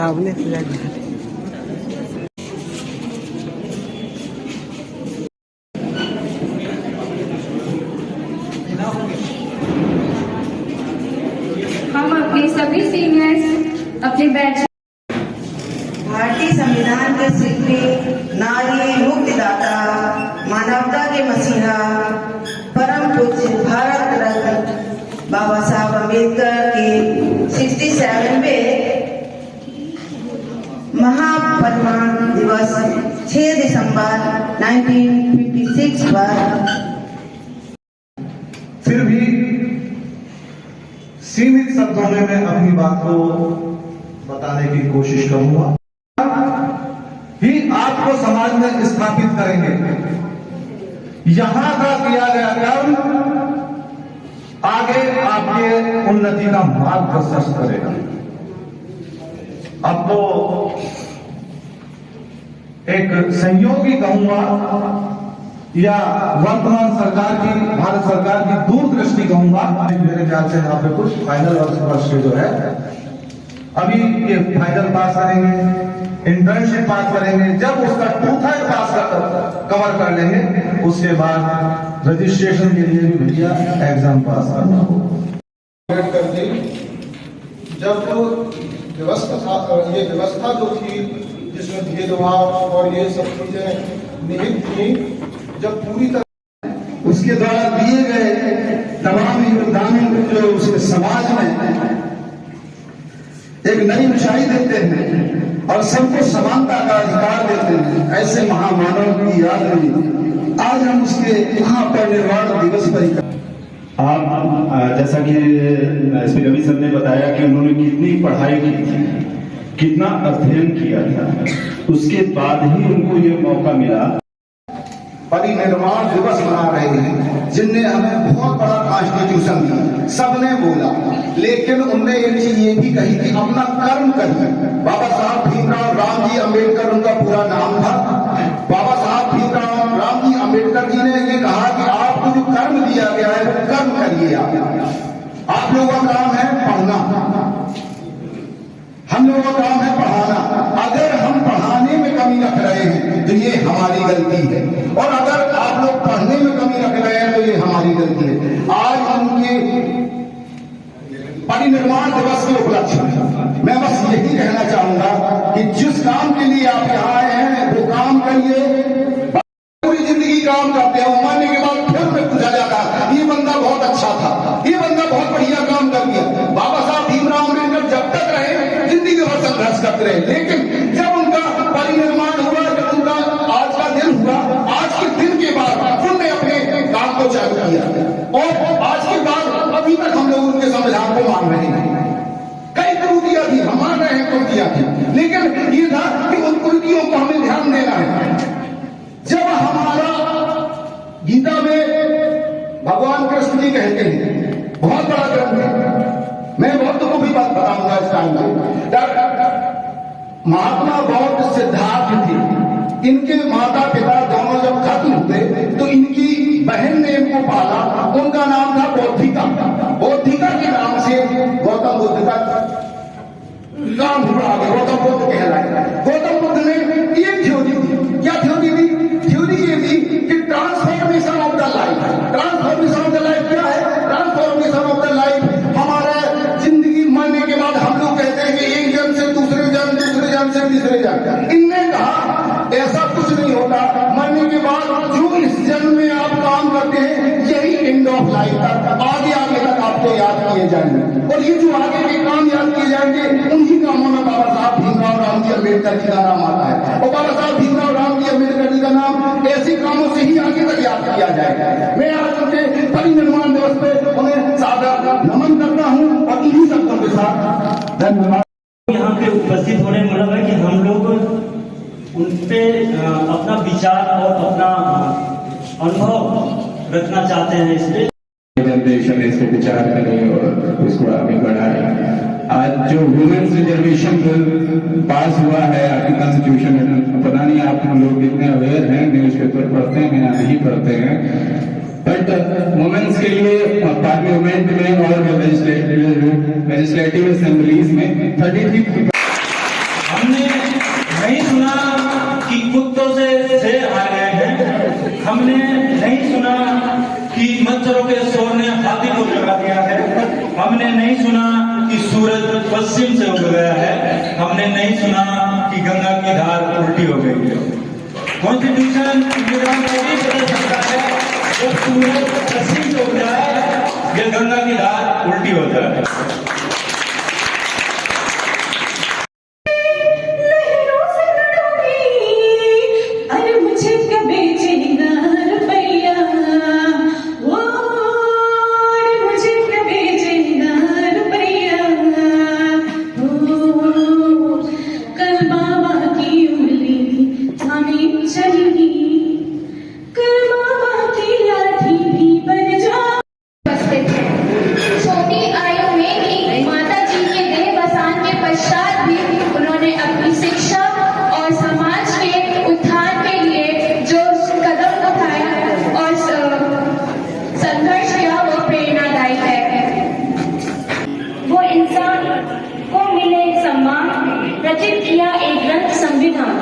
सामने से हम अपने सभी सीनियर्स अपने बैच भारतीय संविधान के शिल्पी, नारी मुक्तिदाता, मानवता के मसीहा, परम पूज्य भारत रत्न बाबा साहब अम्बेडकर के 67वें महापरिनिर्वाण दिवस 6 दिसंबर 1956 पर फिर भी सीमित शब्दों में मैं अपनी बात को बताने की कोशिश करूंगा ही आपको समाज में स्थापित करेंगे। यहां का किया गया कर्म आगे आपके उन्नति का मार्ग प्रशस्त करेगा। अब तो एक सहयोगी कहूंगा या वर्तमान सरकार की, भारत सरकार की दूरदृष्टि कहूंगा। मेरे ख्याल से यहाँ पे कुछ फाइनल वर्ष के जो है अभी ये फाइनल पास करेंगे, इंटर्नशिप पास करेंगे, जब उसका 2/3 पास कवर कर लेंगे उसके बाद रजिस्ट्रेशन के लिए भी भैया एग्जाम पास करना होगा। जब ये व्यवस्था जो थी जिसमें भेदभाव और ये सब चीजें निहित थी, जब पूरी तरह उसके द्वारा दिए गए तमाम योगदान जो उसके समाज में एक नई ऊंचाई देते हैं और सबको समानता का अधिकार देते हैं, ऐसे महामानव की याद में आज हम उसके महापरिनिर्वाण दिवस पर आप जैसा कि एसपी रवि सर ने बताया कि उन्होंने कितनी पढ़ाई की थी, कितना अध्ययन किया था, उसके बाद ही उनको ये मौका मिला। परिनिर्वाण दिवस मना रहे हैं, जिनने हमें बहुत बड़ा कॉन्स्टिट्यूशन दिया, सबने बोला, लेकिन उनने एक चीज ये भी कही कि अपना कर्म करिए। बाबा साहब भीमराव रामजी अम्बेडकर उनका पूरा नाम था। बाबा साहब भीमराव रामजी अम्बेडकर जी ने ये कहा कि आपको जो कर्म दिया गया है वो कर्म करिए। आप लोगों का काम है पढ़ना, हम लोगों का काम है पढ़ाना। अगर हम पढ़ाने में कमी रख रहे हैं तो ये हमारी गलती है, और अगर आप लोग पढ़ने में कमी रख रहे हैं तो ये हमारी गलती है। आज उनके परिनिर्वाण दिवस के उपलक्ष्य में मैं बस यही कहना चाहूंगा कि जिस काम के लिए आप यहाँ आए हैं वो काम करिए। पूरी जिंदगी काम करते हैं, मरने के बाद फिर में पूछा जाता है ये बंदा बहुत अच्छा था, ये बंदा बहुत बढ़िया काम कर दिया। बाबा साहब भीमराव अम्बेडकर जब तक रहे जिंदगी भर संघर्ष करते रहे, लेकिन जब उनका परिनिर्वाण हुआ, जब उनका आज का दिन हुआ, आज के दिन के बाद उन्होंने अपने काम को चालू किया, और आज के बाद अभी तक हम लोग उनके संविधान को मान रहे हैं। कई त्रुटियां थी, हम मान रहे हैं त्रुटियां थी, लेकिन ये था कि उन त्रुटियों को हमें ध्यान देना है। जब हमारा गीता में भगवान कृष्ण जी कहते हैं, बहुत बड़ा ग्रंथ है, मैं बौद्ध को भी बात बताऊंगा इस टाइम में। महात्मा बौद्ध सिद्धार्थ थे, इनके माता पिता दोनों जब खत्म हुए तो इनकी बहन ने इनको पाला, उनका नाम था बौद्धिका। बौद्धिका के नाम से गौतम बुद्ध का नाम हुआ, गौतम बुद्ध कहलाए। गौतम बुद्ध ने एक थ्योरी दी, क्या थ्योरी दी? थ्योरी ये थी कि transformation of the life. Transformation of the life क्या है? ट्रांसफॉर्मेशन ऑफ द लाइफ हमारा जिंदगी मरने के बाद हम लोग कहते हैं कि एक जन्म से दूसरे जन्म, दूसरे जन्म से तीसरे जन्म। इनने कहा ऐसा कुछ नहीं होता, मरने के बाद जो इस जन्म में आप काम करते हैं यही एंड ऑफ लाइफ तक, आगे आगे तक आपको याद किए जाएंगे, और ये जो आगे के काम याद किए जाएंगे उन्हीं कामों में बाबा साहब भीमराव रामजी अम्बेडकर जी का नाम आता है। और बाबा साहब भीमराव रामजी अम्बेडकर जी का नाम ऐसे कामों से ही आगे तक याद किया जाएगा। मैं आज उनके परिनिर्वाण दिवस पे उन्हें सादर नमन करता हूँ और इन्हीं शब्दों के साथ धन्यवाद। यहाँ पे उपस्थित होने में मतलब है कि हम लोग उन पे अपना विचार और अपना अनुभव रखना चाहते हैं। इसलिए जनरेशन इस पे विचार करे और उसको आगे बढ़ाए। आज जो वुमेन्स रिजर्वेशन बिल पास हुआ है आपकी कॉन्स्टिट्यूशन में, पता नहीं आप लोग इतने अवेयर हैं, न्यूज़पेपर पढ़ते हैं या नहीं पढ़ते हैं, बट वुमेन्स के लिए पार्लियामेंट में और लेजिस्लेटिव असेंबलीज में 33 कुत्तों से शेर हार गए हैं। हमने नहीं सुना कि मच्छरों के शोर ने हाथी को जगा दिया है। हमने नहीं सुना कि सूरज पश्चिम से उग गया है। हमने नहीं सुना कि गंगा की धार उल्टी हो गई है। कॉन्स्टिट्यूशन संविधान तभी बदल सकता है जब सूरज पश्चिम से उग जाए या गंगा की धार उल्टी हो जाए। रचित किया एक ग्रंथ संविधान,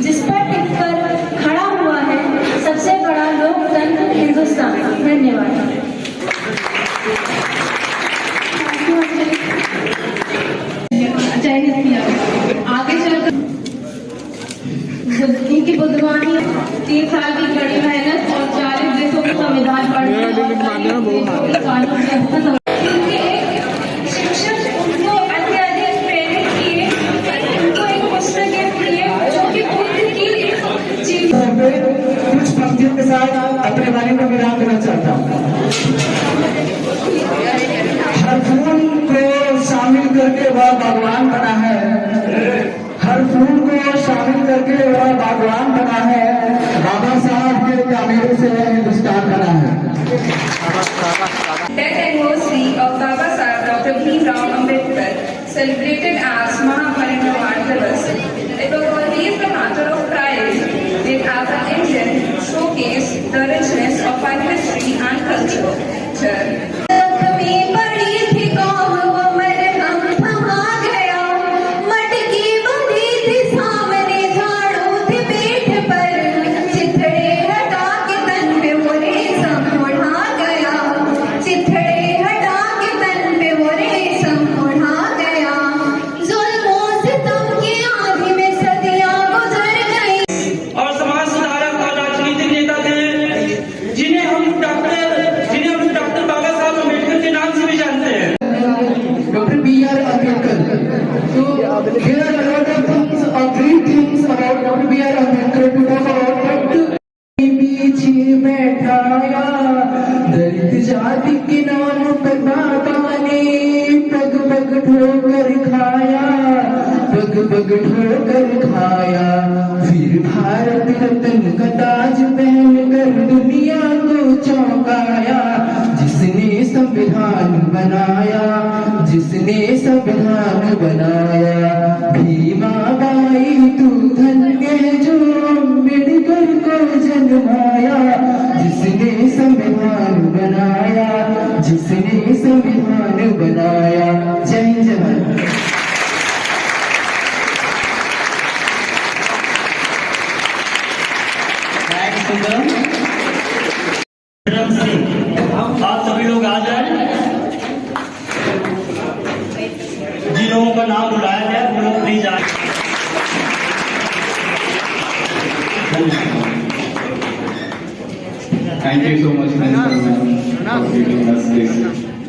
जिस पर टिककर खड़ा हुआ है सबसे बड़ा लोकतंत्र हिंदुस्तान। धन्यवाद। आगे चलकर इनकी बुद्धवाणी 3 साल की कड़ी मेहनत और 40 देशों के संविधान पढ़ने और कुछ पंक्तियों के साथ अपने वाणी को विराम देना चाहता हूँ। हर फूल को शामिल करके वह भगवान बना है। हर फूल को शामिल करके वह भगवान बना है। बाबा साहब के कामेरे से हिंदुस्तान बना है। Death anniversary of Baba Saheb Dr. Bhimrao Ambedkar, celebrated as Mahaparinirbhan Divas. It was always a matter of pride that as an Indian showcase the richness of our history and culture. दलित जाति के नाम पर बाबा ने पग पग ठोकर खाया, पग पग ठोकर खाया। फिर भारत रत्न का ताज पहन कर दुनिया को चौंकाया। जिसने संविधान बनाया, जिसने संविधान बनाया। भीमा बाई तू धन्य जो अम्बेडकर को जन्माया। जिसने संविधान बनाया, जिसने संविधान बनाया। जय जवान। आप सभी लोग आ जाए। जिन लोगों का नाम बुलाया गया वो लोग प्लीज आए। Thank you so much, for giving us this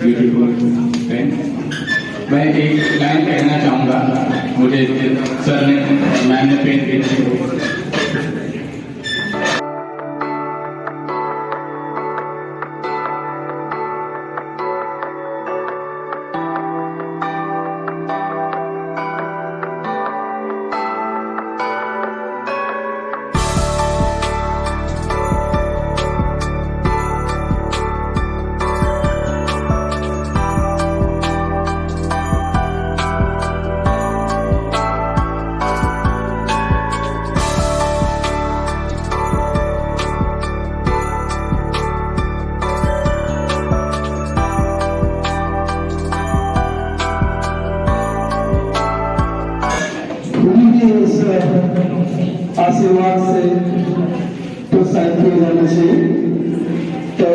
beautiful thing. मैं एक लाइन कहना चाहूँगा, मुझे सर ने और मैम ने पेन की। आशीर्वाद से प्रोत्साहित किए जाने चाहिए। तो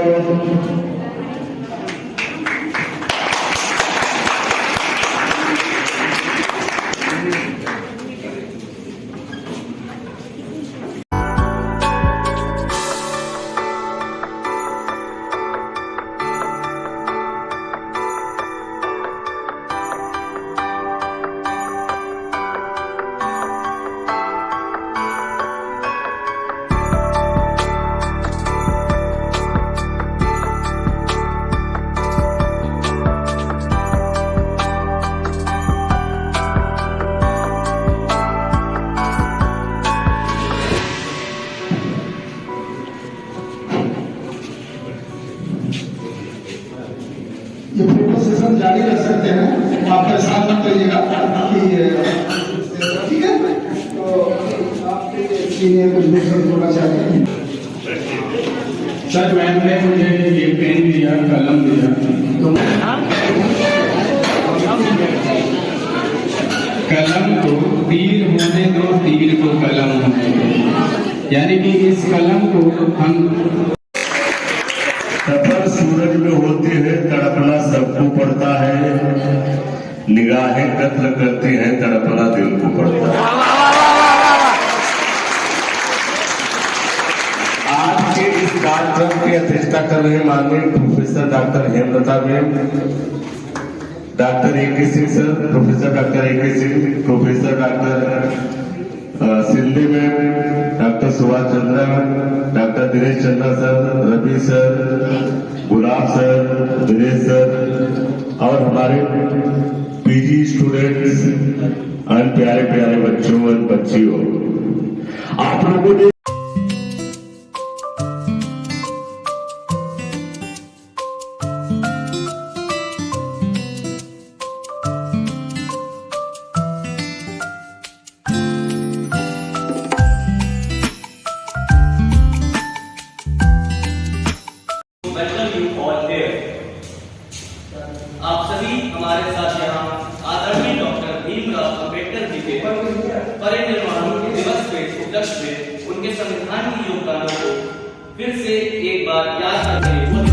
ये फोटो सेशन जारी रख सकते हैं, आप परेशान मत करिएगा कि ठीक है। तो आपके सीनियर कुछ दूसरा बोलना चाहिए। सर मैम ने मुझे ये पेन दिया, कलम दिया, कलम को तीर होने दो, तीर को कलम होने दो, यानी कि इस कलम को हम सफर सूरज में होती है, तड़पना सबको पड़ता है, निगाहें कत्ल करती हैं, तड़पना दिल को पड़ता है। आज के इस कार्यक्रम की अध्यक्षता कर रहे माननीय professor doctor Hemlata ma'am, doctor A K. Singh sir, professor doctor A K. Singh, professor doctor Sindhe ma'am, doctor Subhash Chandra, doctor Dinesh Chandra sir, Ravi sir, Gulab sir, Dinesh sir और हमारे पीजी स्टूडेंट्स और प्यारे प्यारे बच्चों और बच्चियों, आप लोगों ने आप सभी हमारे साथ यहाँ आदरणीय डॉक्टर भीमराव अम्बेडकर जी के परिनिर्वाण दिवस के उपलक्ष्य में उनके संविधान के योगदानों को फिर से एक बार याद करते हुए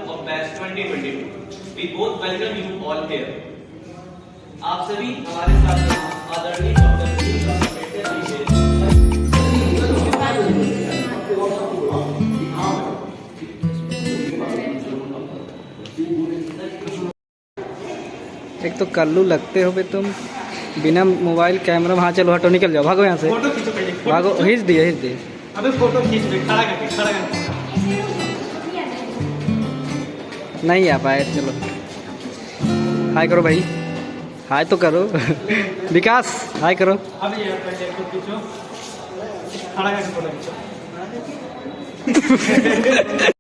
of batch 2022. We both welcome you all here. आप सभी हमारे साथ आदरणीय डॉक्टर भीमराव अम्बेडकर जी के एक तो कल्लू लगते हो बे तुम, बिना मोबाइल कैमरा। हाँ चलो हटो, निकल जाओ, भागो यहाँ से, भागो, खींच दिए। अबे फोटो खींच ले, खड़ा करके नहीं आ पाए, चलो हाय करो भाई, हाय तो करो विकास हाय करो। अब ये खींचो, खड़ा करके फोटो खींचो।